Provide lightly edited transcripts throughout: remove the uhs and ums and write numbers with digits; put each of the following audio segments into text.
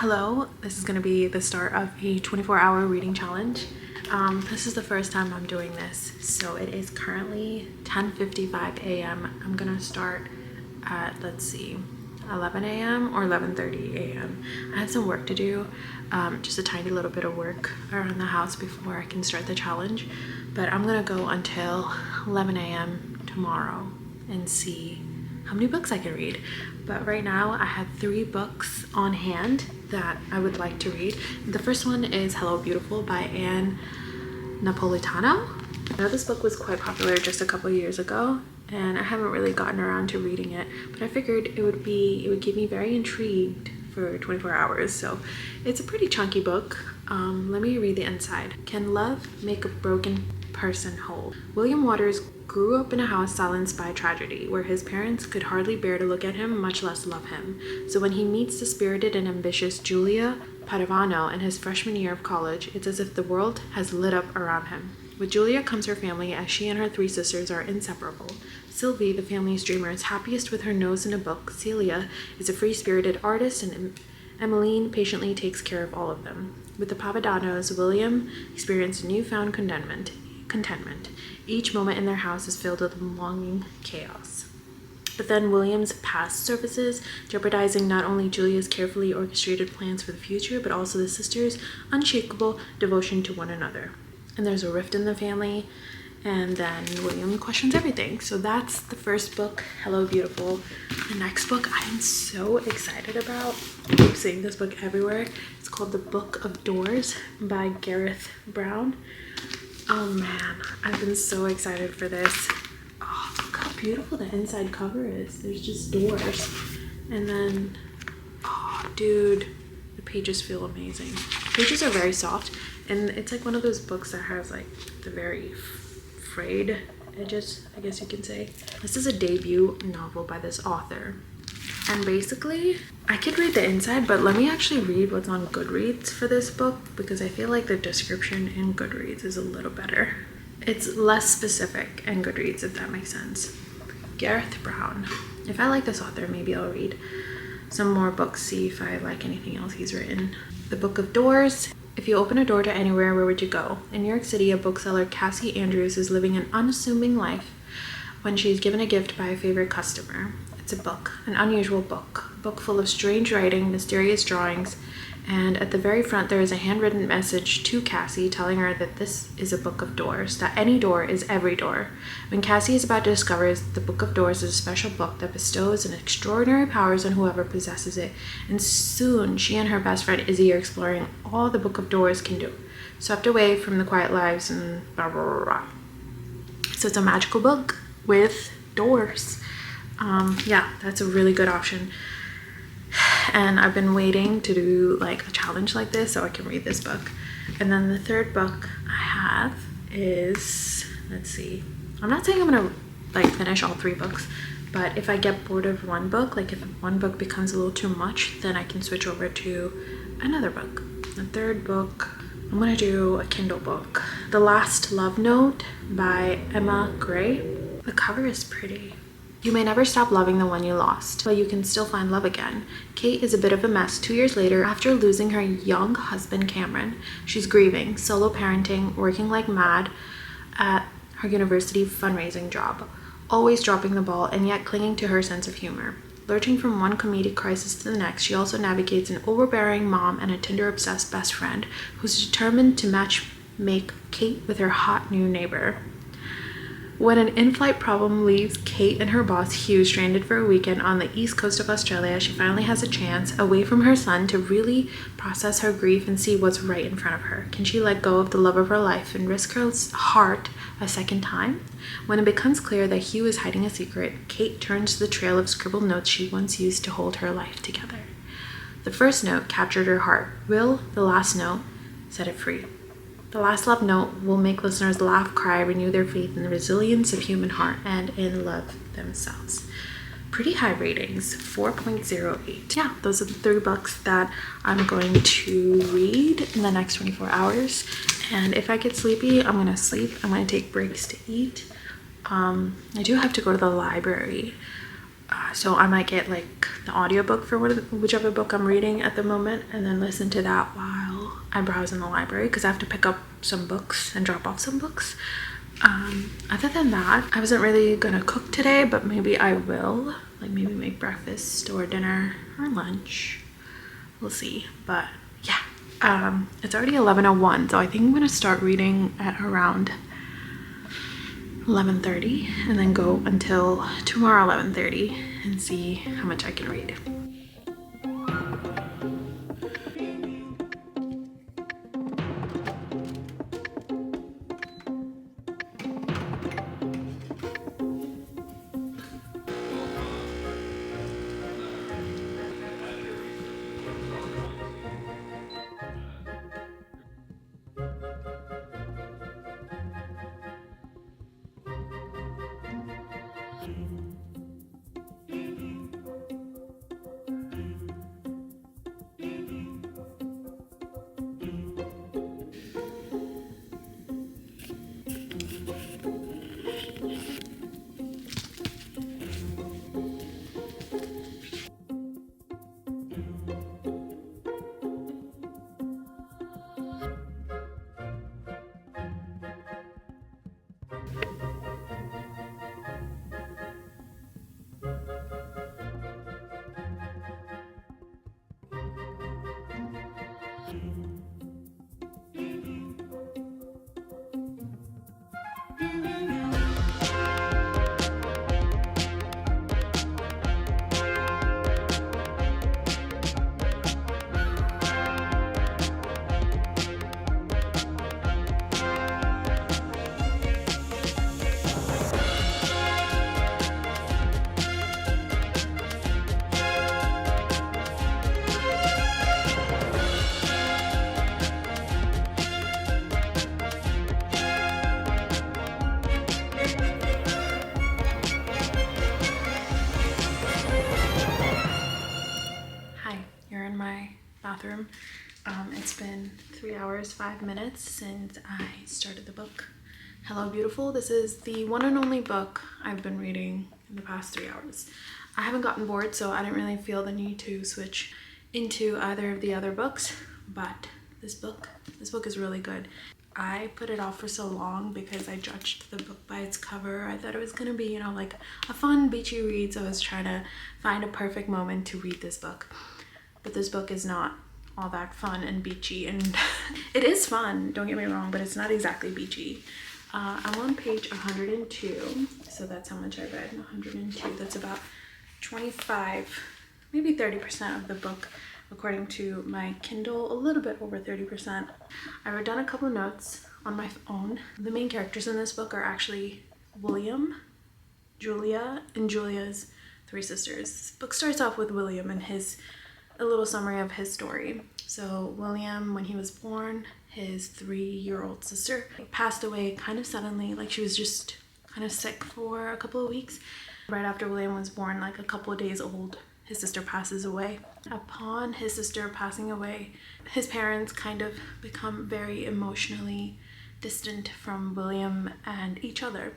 Hello, this is going to be the start of a 24-hour reading challenge. This is the first time I'm doing this, so it is currently 10:55 a.m. I'm going to start at, let's see, 11 a.m. or 11:30 a.m. I have some work to do, just a tiny little bit of work around the house before I can start the challenge, but I'm going to go until 11 a.m. tomorrow and see how many books I can read. But right now I have 3 books on hand that I would like to read. The first one is Hello Beautiful by Ann Napolitano. I know this book was quite popular just a couple years ago and I haven't really gotten around to reading it, but I figured it would keep me very intrigued for 24 hours. So it's a pretty chunky book. Let me read the inside. Can love make a broken person whole? William Waters grew up in a house silenced by tragedy, where his parents could hardly bear to look at him, much less love him. So when he meets the spirited and ambitious Julia Padovano in his freshman year of college, it's as if the world has lit up around him. With Julia comes her family, as she and her 3 sisters are inseparable. Sylvie, the family's dreamer, is happiest with her nose in a book. Celia is a free-spirited artist, and Emmeline patiently takes care of all of them. With the Papadonos, William experienced newfound contentment. Each moment in their house is filled with longing chaos. But then William's past surfaces, jeopardizing not only Julia's carefully orchestrated plans for the future, but also the sisters' unshakable devotion to one another. And there's a rift in the family, and then William questions everything. So that's the first book, Hello Beautiful. The next book I am so excited about. I keep seeing this book everywhere. It's called The Book of Doors by Gareth Brown. Oh man, I've been so excited for this. Oh, look how beautiful the inside cover is. There's just doors. And then, oh dude, the pages feel amazing. The pages are very soft, and it's like one of those books that has like the very frayed edges, I guess you can say. This is a debut novel by this author. And basically, I could read the inside, but let me actually read what's on Goodreads for this book, because I feel like the description in Goodreads is a little better. It's less specific in Goodreads, if that makes sense. Gareth Brown. If I like this author, maybe I'll read some more books, see if I like anything else he's written. The Book of Doors. If you open a door to anywhere, where would you go? In New York City, a bookseller, Cassie Andrews, is living an unassuming life when she's given a gift by a favorite customer. It's a book, an unusual book full of strange writing, mysterious drawings, and at the very front there is a handwritten message to Cassie telling her that this is a book of doors, that any door is every door. When Cassie is about to discover the Book of Doors is a special book that bestows an extraordinary powers on whoever possesses it, and soon she and her best friend Izzy are exploring all the Book of Doors can do, swept away from the quiet lives and blah blah blah blah. So it's a magical book with doors. Yeah, that's a really good option. And I've been waiting to do like a challenge like this so I can read this book. And then the third book I have is, let's see, I'm not saying I'm gonna like finish all 3 books, but if I get bored of one book, like if one book becomes a little too much, then I can switch over to another book. The third book, I'm gonna do a Kindle book. The Last Love Note by Emma Gray. The cover is pretty. You may never stop loving the one you lost, but you can still find love again. Kate is a bit of a mess 2 years later after losing her young husband Cameron. She's grieving, solo parenting, working like mad at her university fundraising job, always dropping the ball and yet clinging to her sense of humor. Lurching from one comedic crisis to the next, she also navigates an overbearing mom and a Tinder-obsessed best friend who's determined to make Kate with her hot new neighbor. When an in-flight problem leaves Kate and her boss Hugh stranded for a weekend on the east coast of Australia, she finally has a chance, away from her son, to really process her grief and see what's right in front of her. Can she let go of the love of her life and risk her heart a second time? When it becomes clear that Hugh is hiding a secret, Kate turns to the trail of scribbled notes she once used to hold her life together. The first note captured her heart. Will the last note set it free? The Last Love Note will make listeners laugh, cry, renew their faith in the resilience of human heart and in love themselves. Pretty high ratings, 4.08. Yeah, those are the 3 books that I'm going to read in the next 24 hours. And if I get sleepy, I'm gonna sleep. I'm gonna take breaks to eat. I do have to go to the library So I might get like the audiobook for whichever book I'm reading at the moment, and then listen to that while I browse in the library, because I have to pick up some books and drop off some books. Other than that, I wasn't really gonna cook today, but maybe I will. Like maybe make breakfast or dinner or lunch. We'll see. But yeah, it's already 11:01, so I think I'm gonna start reading at around 11:30 and then go until tomorrow 11:30 and see how much I can read. Bathroom. It's been 3 hours 5 minutes since I started the book. Hello Beautiful. This is the one and only book I've been reading in the past 3 hours. I haven't gotten bored, so I didn't really feel the need to switch into either of the other books, but this book is really good. I put it off for so long because I judged the book by its cover. I thought it was gonna be, you know, like a fun beachy read, so I was trying to find a perfect moment to read this book. But this book is not all that fun and beachy, and it is fun, don't get me wrong, but it's not exactly beachy. I'm on page 102, so that's how much I read. 102, that's about 25, maybe 30% of the book, according to my Kindle, a little bit over 30%. I wrote down a couple of notes on my phone. The main characters in this book are actually William, Julia, and Julia's 3 sisters. This book starts off with William and a little summary of his story. So William, when he was born, his 3-year-old sister passed away kind of suddenly, like she was just kind of sick for a couple of weeks. Right after William was born, like a couple of days old, his sister passes away. Upon his sister passing away, his parents kind of become very emotionally distant from William and each other.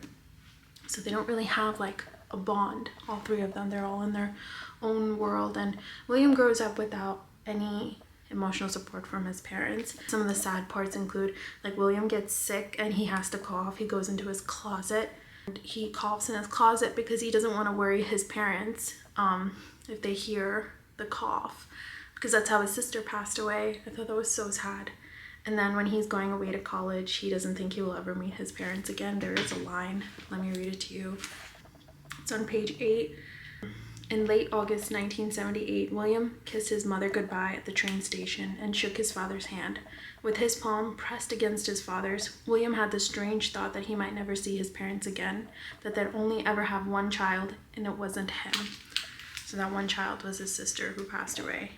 So they don't really have like a bond, all 3 of them. They're all in their own world, and William grows up without any emotional support from his parents. Some of the sad parts include, like, William gets sick and he has to cough. He goes into his closet and he coughs in his closet because he doesn't want to worry his parents if they hear the cough, because that's how his sister passed away. I thought that was so sad. And then when he's going away to college, he doesn't think he will ever meet his parents again. There is a line, let me read it to you. It's on page 8. In late August 1978, William kissed his mother goodbye at the train station and shook his father's hand. With his palm pressed against his father's, William had the strange thought that he might never see his parents again, that they'd only ever have one child, and it wasn't him. So that one child was his sister who passed away.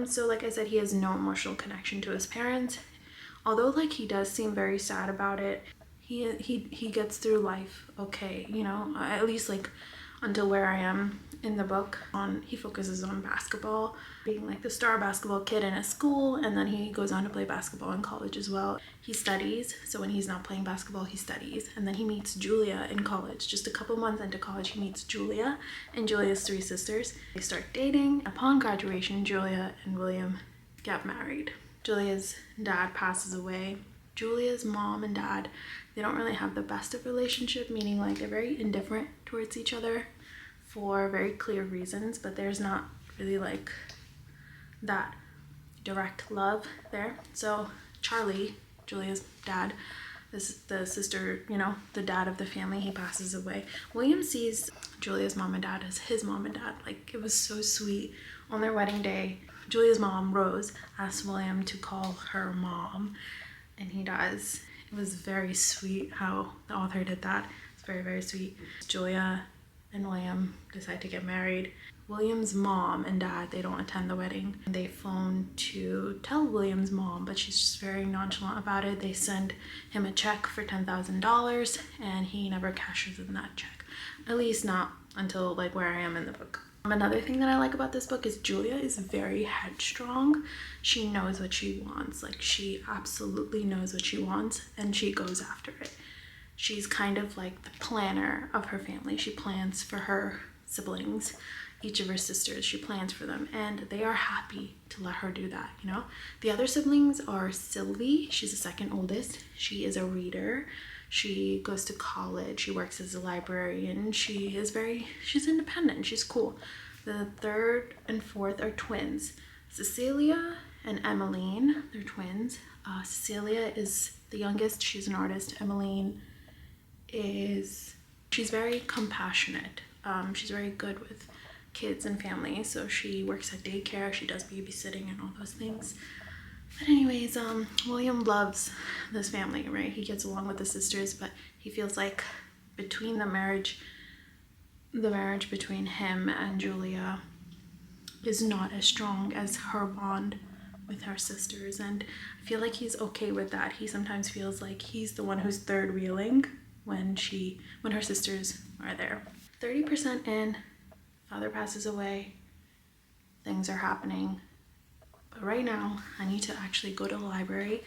So like I said, he has no emotional connection to his parents. Although like he does seem very sad about it, he gets through life okay, you know, at least like until where I am in the book. He focuses on basketball, being like the star basketball kid in a school, and then he goes on to play basketball in college as well. He studies, so when he's not playing basketball, he studies, and then he meets Julia in college. Just a couple months into college, he meets Julia and Julia's 3 sisters. They start dating. Upon graduation, Julia and William get married. Julia's dad passes away. Julia's mom and dad, they don't really have the best of relationship, meaning like they're very indifferent towards each other for very clear reasons, but there's not really like that direct love there. So Charlie, Julia's dad, this is the sister, you know, the dad of the family, he passes away. William sees Julia's mom and dad as his mom and dad. Like, it was so sweet. On their wedding day, Julia's mom, Rose, asks William to call her mom, and he does. It was very sweet how the author did that. It's very, very sweet. Julia and William decide to get married. William's mom and dad, they don't attend the wedding. They phone to tell William's mom, but she's just very nonchalant about it. They send him a check for $10,000, and he never cashes in that check. At least not until like where I am in the book. Another thing that I like about this book is Julia is very headstrong. She knows what she wants. Like, she absolutely knows what she wants, and she goes after it. She's kind of like the planner of her family. She plans for her siblings, each of her sisters. She plans for them, and they are happy to let her do that, you know? The other siblings are Sylvie. She's the second oldest. She is a reader. She goes to college. She works as a librarian. She's independent. She's cool. The third and fourth are twins. Cecilia and Emmeline, they're twins. Cecilia is the youngest. She's an artist. Emmeline she's very compassionate. She's very good with kids and family. So she works at daycare. She does babysitting and all those things. But anyways, William loves this family, right? He gets along with the sisters, but he feels like between the marriage between him and Julia is not as strong as her bond with her sisters, and I feel like he's okay with that. He sometimes feels like he's the one who's third wheeling when her sisters are there. 30% in, father passes away, things are happening. But right now, I need to actually go to the library,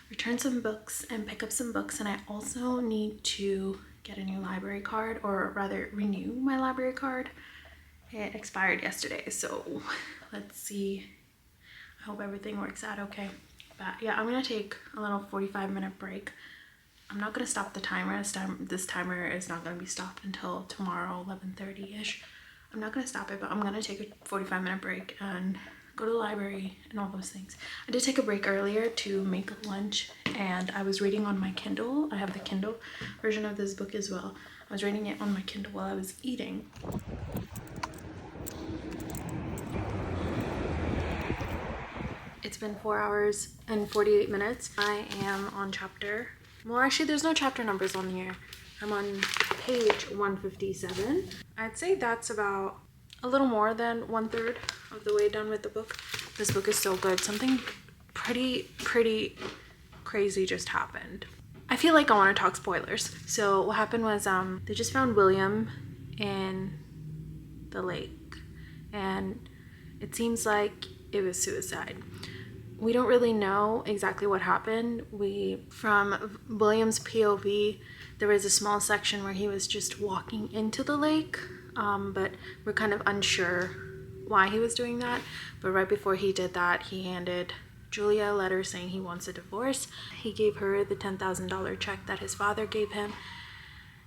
return some books, and pick up some books. And I also need to get a new library card, or rather renew my library card. It expired yesterday, so let's see. I hope everything works out okay. But yeah, I'm gonna take a little 45-minute break. I'm not gonna stop the timer. This timer is not gonna be stopped until tomorrow, 11:30-ish. I'm not gonna stop it, but I'm gonna take a 45-minute break and go to the library and all those things. I did take a break earlier to make lunch, and I was reading on my Kindle. I have the Kindle version of this book as well. I was reading it on my Kindle while I was eating. It's been 4 hours and 48 minutes. I am on chapter, well, actually there's no chapter numbers on here. I'm on page 157. I'd say that's about a little more than 1/3 of the way done with the book. This book is so good. Something pretty crazy just happened. I feel like I want to talk spoilers. So what happened was they just found William in the lake, and it seems like it was suicide. We don't really know exactly what happened. From William's POV, there was a small section where he was just walking into the lake, but we're kind of unsure why he was doing that. But right before he did that, he handed Julia a letter saying he wants a divorce. He gave her the $10,000 check that his father gave him.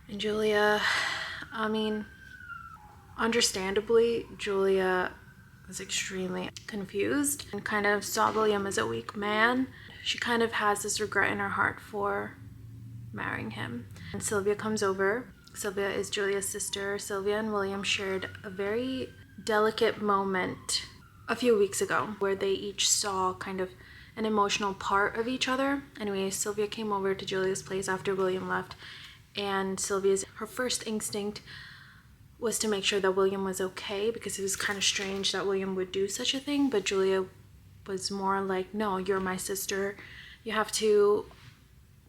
And Julia, I mean, understandably, Julia was extremely confused and kind of saw William as a weak man. She kind of has this regret in her heart for marrying him. And Sylvia comes over. Sylvia is Julia's sister. Sylvia and William shared a very delicate moment a few weeks ago where they each saw kind of an emotional part of each other. Anyway, Sylvia came over to Julia's place after William left, and her first instinct was to make sure that William was okay, because it was kind of strange that William would do such a thing. But Julia was more like, no, you're my sister. You have to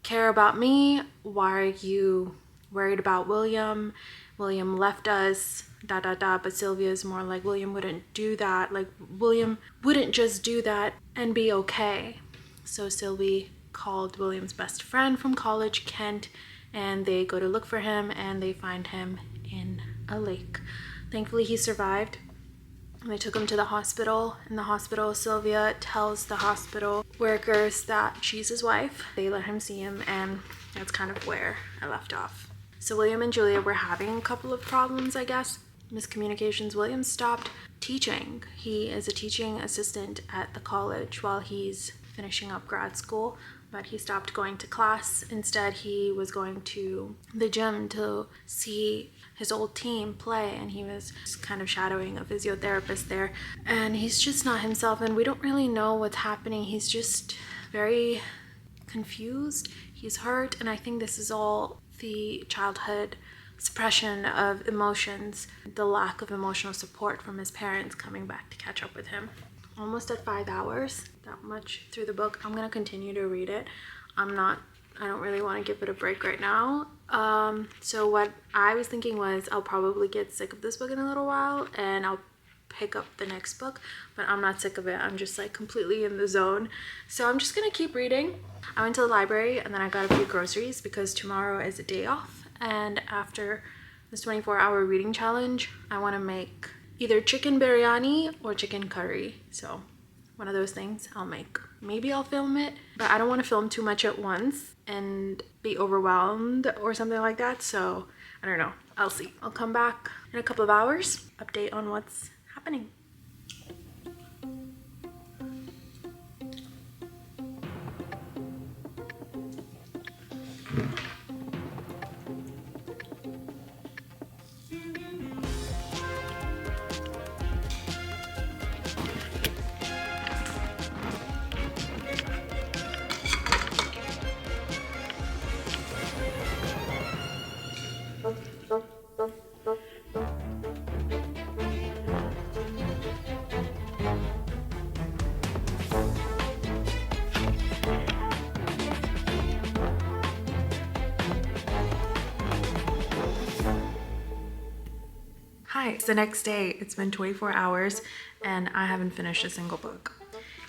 care about me. Why are you worried about William? William left us, but Sylvia's more like William wouldn't do that. Like William wouldn't just do that and be okay. So Sylvie called William's best friend from college, Kent, and they go to look for him and they find him in a lake. Thankfully he survived. They took him to the hospital. In the hospital, Sylvia tells the hospital workers that she's his wife. They let him see him, and that's kind of where I left off. So William and Julia were having a couple of problems, I guess. Miscommunications. William stopped teaching. He is a teaching assistant at the college while he's finishing up grad school, but he stopped going to class. Instead, he was going to the gym to see his old team play, and he was just kind of shadowing a physiotherapist there, and he's just not himself, and we don't really know what's happening. He's just very confused. He's hurt, and I think this is all the childhood suppression of emotions, the lack of emotional support from his parents coming back to catch up with him. Almost at 5 hours, that much through the book. I'm gonna continue to read it. I don't really want to give it a break right now. So what I was thinking was I'll probably get sick of this book in a little while and I'll pick up the next book, but I'm not sick of it. I'm just like completely in the zone. So I'm just gonna keep reading. I went to the library and then I got a few groceries because tomorrow is a day off, and after this 24-hour reading challenge, I want to make either chicken biryani or chicken curry. So one of those things I'll make. Maybe I'll film it, but I don't want to film too much at once and be overwhelmed or something like that. So I don't know. I'll see. I'll come back in a couple of hours, update on what's happening. Hi, it's the next day. It's been 24 hours and I haven't finished a single book.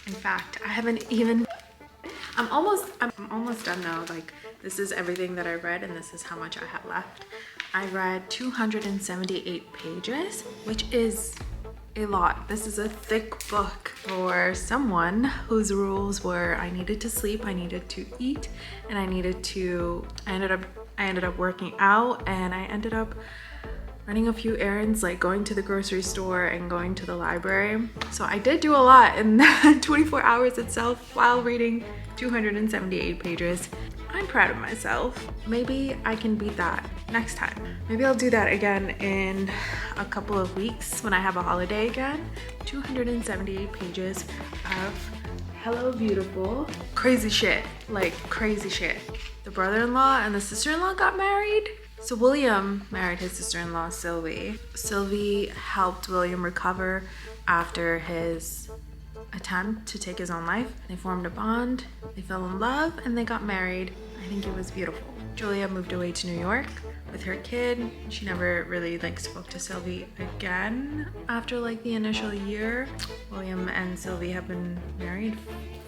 In fact, I haven't even, I'm almost done now. Like, this is everything that I read and this is how much I have left. I read 278 pages, which is a lot. This is a thick book for someone whose rules were I needed to sleep, I needed to eat, and I ended up working out, and I ended up running a few errands, like going to the grocery store and going to the library. So I did do a lot in that 24 hours itself while reading 278 pages. I'm proud of myself. Maybe I can beat that next time. Maybe I'll do that again in a couple of weeks when I have a holiday again. 278 pages of Hello Beautiful. Crazy shit, like crazy shit. The brother-in-law and the sister-in-law got married. So William married his sister-in-law, Sylvie. Sylvie helped William recover after his attempt to take his own life. They formed a bond, they fell in love, and they got married. I think it was beautiful. Julia moved away to New York with her kid. She never really spoke to Sylvie again after the initial year. William and Sylvie have been married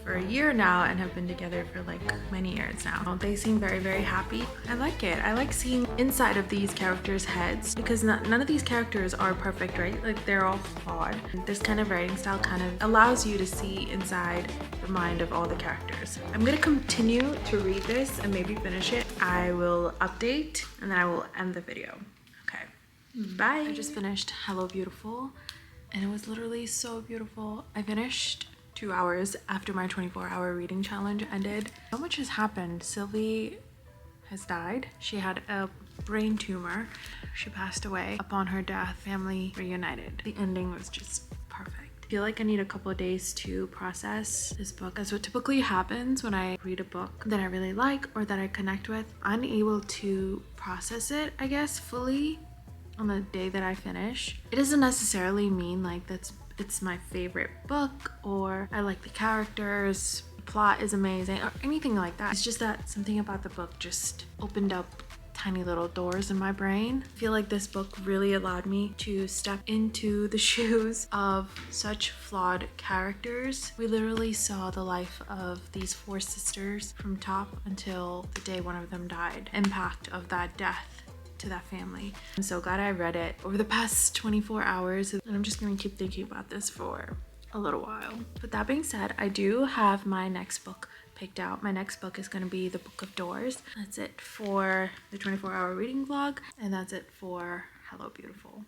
for a year now and have been together for many years now. They seem very, very happy. I like it. I like seeing inside of these characters' heads because none of these characters are perfect, right? They're all flawed. This kind of writing style kind of allows you to see inside the mind of all the characters. I'm gonna continue to read this and maybe finish it. I will update and then I will end the video. Okay, bye. I just finished Hello Beautiful and it was literally so beautiful. I finished 2 hours after my 24-hour reading challenge ended. So much has happened. Sylvie has died. She had a brain tumor. She passed away. Upon her death, family reunited. The ending was just perfect. I feel like I need a couple of days to process this book, as what typically happens when I read a book that I really like or that I connect with. I'm unable to process it, I guess, fully on the day that I finish. It doesn't necessarily mean it's my favorite book or I like the characters, the plot is amazing or anything like that. It's just that something about the book just opened up tiny little doors in my brain. I feel like this book really allowed me to step into the shoes of such flawed characters. We literally saw the life of these 4 sisters from top until the day one of them died. Impact of that death to that family. I'm so glad I read it over the past 24 hours, and I'm just gonna keep thinking about this for a little while. With that being said, I do have my next book picked out. My next book is going to be The Book of Doors. That's it for the 24-hour reading vlog, and that's it for Hello Beautiful.